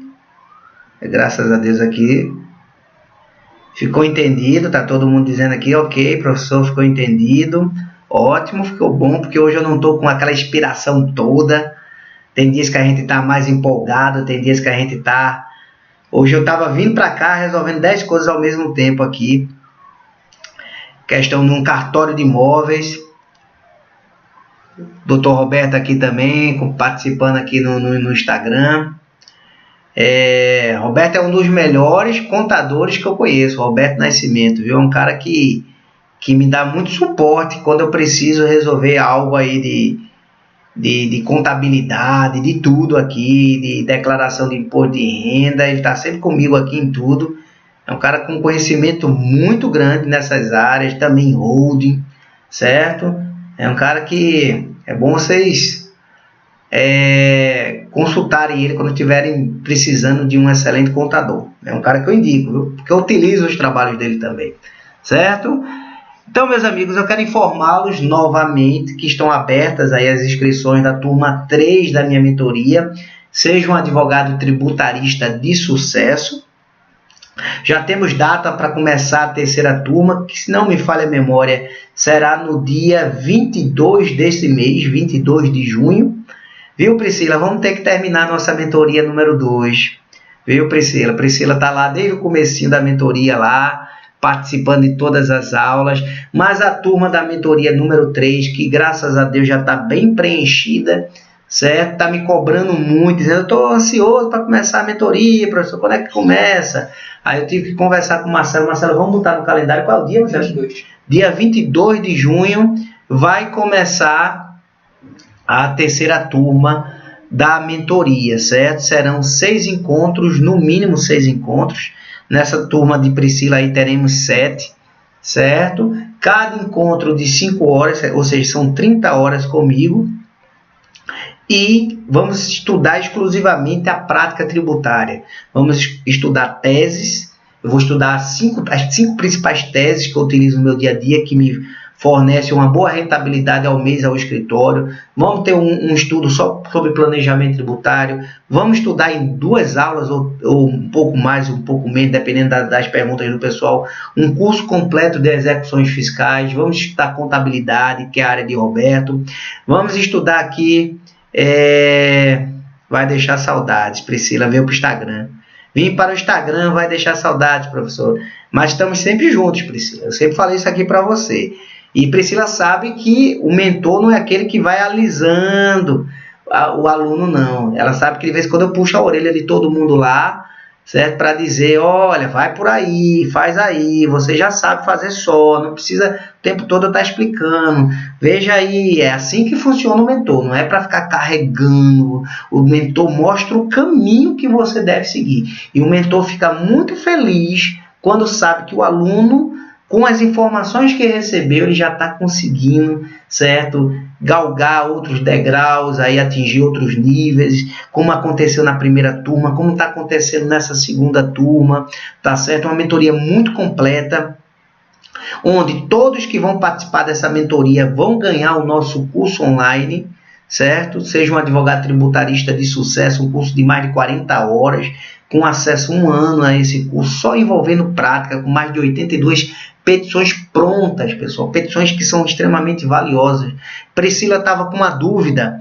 Graças a Deus aqui ficou entendido, tá todo mundo dizendo aqui, ok, professor, ficou entendido, ótimo, ficou bom, porque hoje eu não estou com aquela inspiração toda. Tem dias que a gente está mais empolgado, tem dias que a gente está... Hoje eu estava vindo para cá resolvendo 10 coisas ao mesmo tempo aqui. Questão de um cartório de imóveis. Dr. Roberto aqui também, participando aqui no Instagram. Roberto é um dos melhores contadores que eu conheço, Roberto Nascimento, viu? É um cara que me dá muito suporte quando eu preciso resolver algo aí de contabilidade, de tudo aqui, de declaração de imposto de renda. Ele está sempre comigo aqui em tudo. É um cara com conhecimento muito grande nessas áreas, também holding, certo? É um cara que é bom vocês consultarem ele quando estiverem precisando de um excelente contador. É um cara que eu indico, viu? Porque eu utilizo os trabalhos dele também, certo? Então, meus amigos, eu quero informá-los novamente que estão abertas aí as inscrições da turma 3 da minha mentoria. Seja um advogado tributarista de sucesso. Já temos data para começar a terceira turma, que, se não me falha a memória, será no dia 22 desse mês, 22 de junho. Viu, Priscila? Vamos ter que terminar nossa mentoria número 2. Viu, Priscila? Priscila está lá desde o comecinho da mentoria lá, participando de todas as aulas, mas a turma da mentoria número 3, que graças a Deus já está bem preenchida, certo? Está me cobrando muito, dizendo, eu estou ansioso para começar a mentoria, professor, quando é que começa? Aí eu tive que conversar com o Marcelo. Marcelo, vamos botar no calendário, qual é o dia, Marcelo? 22. Dia 22 de junho vai começar a terceira turma da mentoria, certo? Serão 6 encontros, no mínimo 6 encontros. Nessa turma de Priscila aí teremos 7, certo? Cada encontro de 5 horas, ou seja, são 30 horas comigo. E vamos estudar exclusivamente a prática tributária. Vamos estudar teses, Eu vou estudar as 5 principais teses que eu utilizo no meu dia a dia, que me fornece uma boa rentabilidade ao mês ao escritório. Vamos ter um estudo só sobre planejamento tributário. Vamos estudar em 2 aulas ou um pouco mais, um pouco menos, dependendo das perguntas do pessoal, um curso completo de execuções fiscais. Vamos estudar contabilidade, que é a área de Roberto. Vamos estudar aqui, vai deixar saudades, Priscila veio para o Instagram. Vim para o Instagram, vai deixar saudades, professor. Mas estamos sempre juntos, Priscila. Eu sempre falei isso aqui para você. E Priscila sabe que o mentor não é aquele que vai alisando o aluno, não. Ela sabe que de vez em quando eu puxo a orelha de todo mundo lá, certo? Para dizer, olha, vai por aí, faz aí, você já sabe fazer só, não precisa o tempo todo eu estar explicando. Veja aí, é assim que funciona o mentor, não é para ficar carregando. O mentor mostra o caminho que você deve seguir. E o mentor fica muito feliz quando sabe que o aluno, com as informações que recebeu, ele já está conseguindo, certo, galgar outros degraus, aí atingir outros níveis, como aconteceu na primeira turma, como está acontecendo nessa segunda turma, tá certo? Uma mentoria muito completa, onde todos que vão participar dessa mentoria vão ganhar o nosso curso online, certo? Seja um advogado tributarista de sucesso, um curso de mais de 40 horas, com acesso a 1 ano a esse curso, só envolvendo prática, com mais de 82 petições prontas, pessoal, petições que são extremamente valiosas. Priscila estava com uma dúvida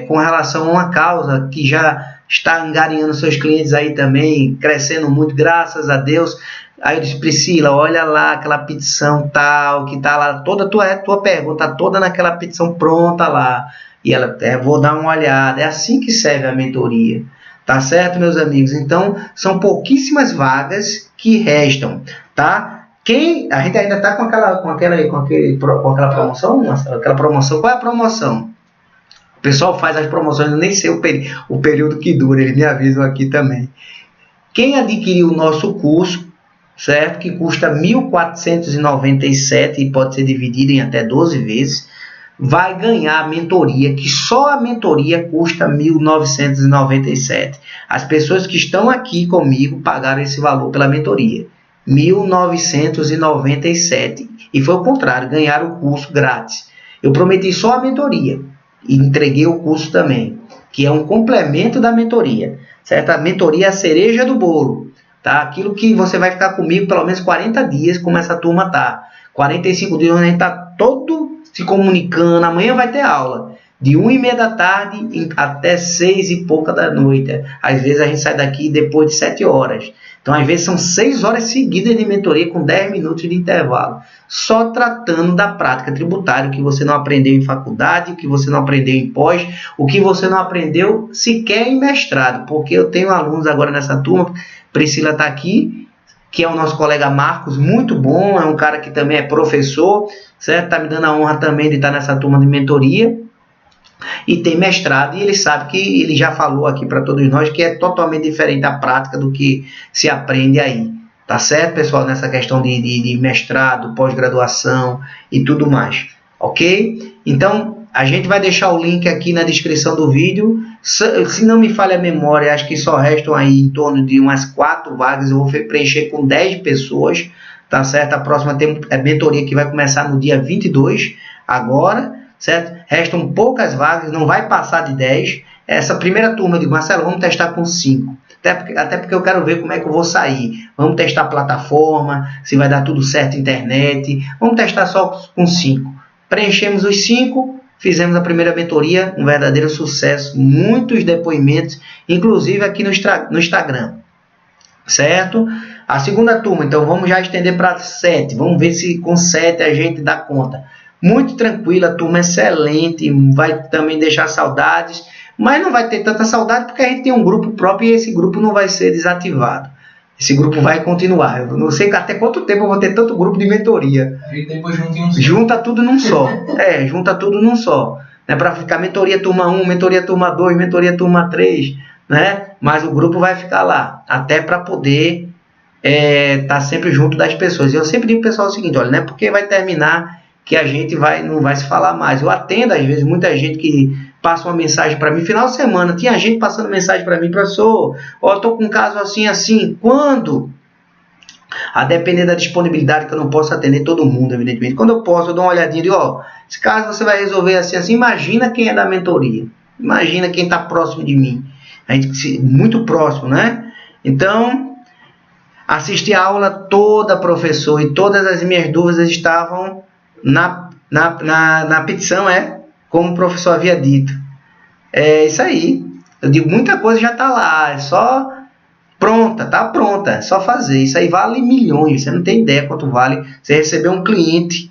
com relação a uma causa que já está angariando seus clientes aí também, crescendo muito, graças a Deus. Aí eu disse, Priscila, olha lá aquela petição tal, que está lá, toda a tua pergunta, toda naquela petição pronta lá. E ela, vou dar uma olhada. É assim que serve a mentoria. Tá certo, meus amigos? Então, são pouquíssimas vagas que restam, tá? A gente ainda está com aquela promoção? Aquela promoção, qual é a promoção? O pessoal faz as promoções, eu nem sei o período que dura, eles me avisam aqui também. Quem adquiriu o nosso curso, certo? Que custa R$ 1.497 e pode ser dividido em até 12 vezes, vai ganhar a mentoria, que só a mentoria custa R$ 1.997. As pessoas que estão aqui comigo pagaram esse valor pela mentoria, R$ 1.997. E foi o contrário, ganharam o curso grátis. Eu prometi só a mentoria e entreguei o curso também, que é um complemento da mentoria, certo? A mentoria é a cereja do bolo, tá? Aquilo que você vai ficar comigo pelo menos 40 dias, como essa turma tá. 45 dias onde a gente tá todo se comunicando. Amanhã vai ter aula de 1h30 da tarde até 6 e pouca da noite. Às vezes a gente sai daqui depois de 7 horas. Então, às vezes são 6 horas seguidas de mentoria com 10 minutos de intervalo, só tratando da prática tributária, o que você não aprendeu em faculdade, o que você não aprendeu em pós, o que você não aprendeu sequer em mestrado, porque eu tenho alunos agora nessa turma, Priscila está aqui, que é o nosso colega Marcos, muito bom, é um cara que também é professor, certo? Está me dando a honra também de estar nessa turma de mentoria, e tem mestrado, e ele sabe que ele já falou aqui para todos nós que é totalmente diferente a prática do que se aprende aí, tá certo, pessoal? Nessa questão de mestrado, pós-graduação e tudo mais, ok? Então, a gente vai deixar o link aqui na descrição do vídeo. Se não me falha a memória, acho que só restam aí em torno de umas 4 vagas, eu vou preencher com 10 pessoas, tá certo? A próxima tem a mentoria que vai começar no dia 22, agora, certo? Restam poucas vagas, não vai passar de 10. Essa primeira turma, eu digo, Marcelo, vamos testar com 5. Até porque eu quero ver como é que eu vou sair. Vamos testar a plataforma, se vai dar tudo certo, internet. Vamos testar só com 5. Preenchemos os 5, fizemos a primeira mentoria, um verdadeiro sucesso. Muitos depoimentos, inclusive aqui no Instagram. Certo? A segunda turma, então vamos já estender para 7. Vamos ver se com 7 a gente dá conta. Muito tranquila, turma excelente, vai também deixar saudades, mas não vai ter tanta saudade porque a gente tem um grupo próprio e esse grupo não vai ser desativado. Esse grupo vai continuar. Eu não sei até quanto tempo eu vou ter tanto grupo de mentoria. E depois junta tudo num só. Junta tudo num só. Não é para ficar mentoria turma 1, mentoria turma 2, mentoria turma 3, né? Mas o grupo vai ficar lá, até para poder estar sempre junto das pessoas. E eu sempre digo pro pessoal o seguinte, olha, não é porque vai terminar que a gente não vai se falar mais. Eu atendo, às vezes, muita gente que passa uma mensagem para mim, final de semana, tinha gente passando mensagem para mim, professor, ó, eu tô com um caso assim, assim, quando? A depender da disponibilidade, que eu não posso atender todo mundo, evidentemente. Quando eu posso, eu dou uma olhadinha e digo, ó, esse caso você vai resolver assim, assim, imagina quem é da mentoria, imagina quem está próximo de mim, a gente, muito próximo, né? Então, assisti a aula toda, professor, e todas as minhas dúvidas estavam na petição, como o professor havia dito. É isso aí. Eu digo, muita coisa já está lá, é só pronta, tá pronta, é só fazer. Isso aí vale milhões, você não tem ideia quanto vale você receber um cliente,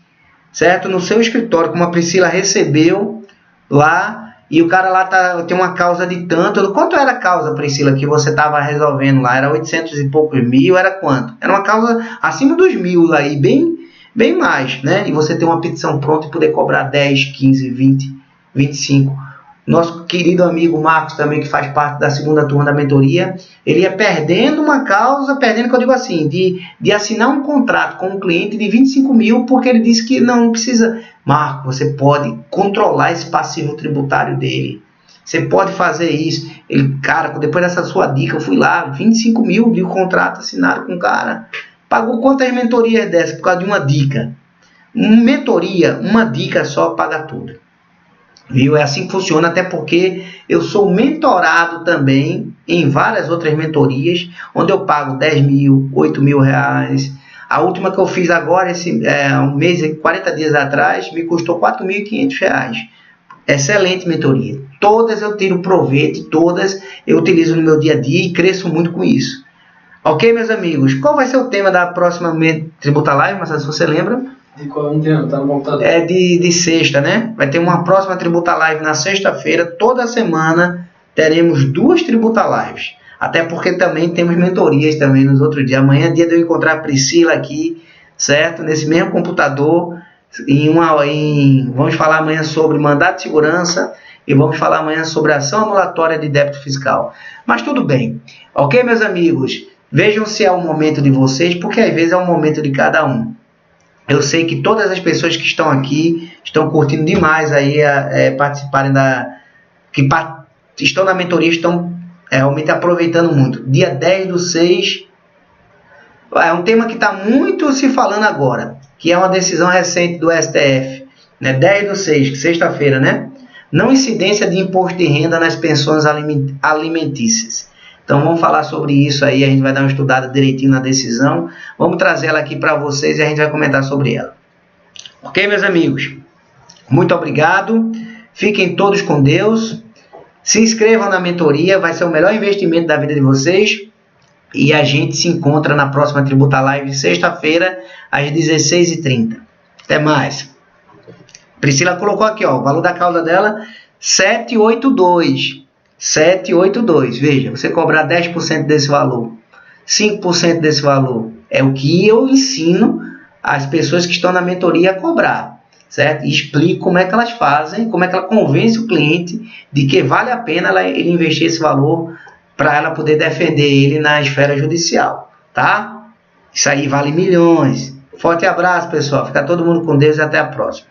certo? No seu escritório, como a Priscila recebeu lá, e o cara lá tem uma causa de tanto. Quanto era a causa, Priscila, que você estava resolvendo lá? Era 800 e poucos mil? Era quanto? Era uma causa acima dos 1.000 aí, bem mais, né? E você ter uma petição pronta e poder cobrar 10, 15, 20, 25. Nosso querido amigo Marcos também, que faz parte da segunda turma da mentoria, ele ia perdendo uma causa, perdendo, que eu digo assim, de assinar um contrato com um cliente de 25 mil, porque ele disse que não precisa. Marco, você pode controlar esse passivo tributário dele. Você pode fazer isso. Ele, cara, depois dessa sua dica, eu fui lá, 25 mil de contrato assinado com o cara. Pagou quantas mentorias dessas por causa de uma dica? Mentoria, uma dica só paga tudo. Viu? É assim que funciona, até porque eu sou mentorado também em várias outras mentorias, onde eu pago 10 mil, 8 mil reais. A última que eu fiz agora, um mês, 40 dias atrás, me custou 4.500 reais. Excelente mentoria. Todas eu tiro proveito, todas eu utilizo no meu dia a dia e cresço muito com isso. Ok, meus amigos? Qual vai ser o tema da próxima Tributa Live, Marcelo, se você lembra? De qual não tá no computador? É de sexta, né? Vai ter uma próxima Tributa Live na sexta-feira. Toda semana teremos 2 Tributa Lives. Até porque também temos mentorias também nos outros dias. Amanhã é dia de eu encontrar a Priscila aqui, certo? Nesse mesmo computador. Vamos falar amanhã sobre mandato de segurança e vamos falar amanhã sobre ação anulatória de débito fiscal. Mas tudo bem. Ok, meus amigos? Vejam se é o momento de vocês, porque às vezes é o momento de cada um. Eu sei que todas as pessoas que estão aqui estão curtindo demais aí participarem que estão na mentoria, estão realmente aproveitando muito. Dia 10/6 é um tema que está muito se falando agora, que é uma decisão recente do STF, né? 10/6, sexta-feira, né? Não incidência de imposto de renda nas pensões alimentícias. Então vamos falar sobre isso aí, a gente vai dar uma estudada direitinho na decisão, vamos trazer ela aqui para vocês e a gente vai comentar sobre ela. Ok, meus amigos? Muito obrigado, fiquem todos com Deus, se inscrevam na mentoria, vai ser o melhor investimento da vida de vocês e a gente se encontra na próxima Tributa Live, sexta-feira, às 16h30. Até mais. Priscila colocou aqui, ó, o valor da causa dela, 782. 782, veja, você cobrar 10% desse valor, 5% desse valor, é o que eu ensino as pessoas que estão na mentoria a cobrar, certo? E explico como é que elas fazem, como é que ela convence o cliente de que vale a pena ele investir esse valor para ela poder defender ele na esfera judicial, tá? Isso aí vale milhões. Forte abraço, pessoal, fica todo mundo com Deus e até a próxima.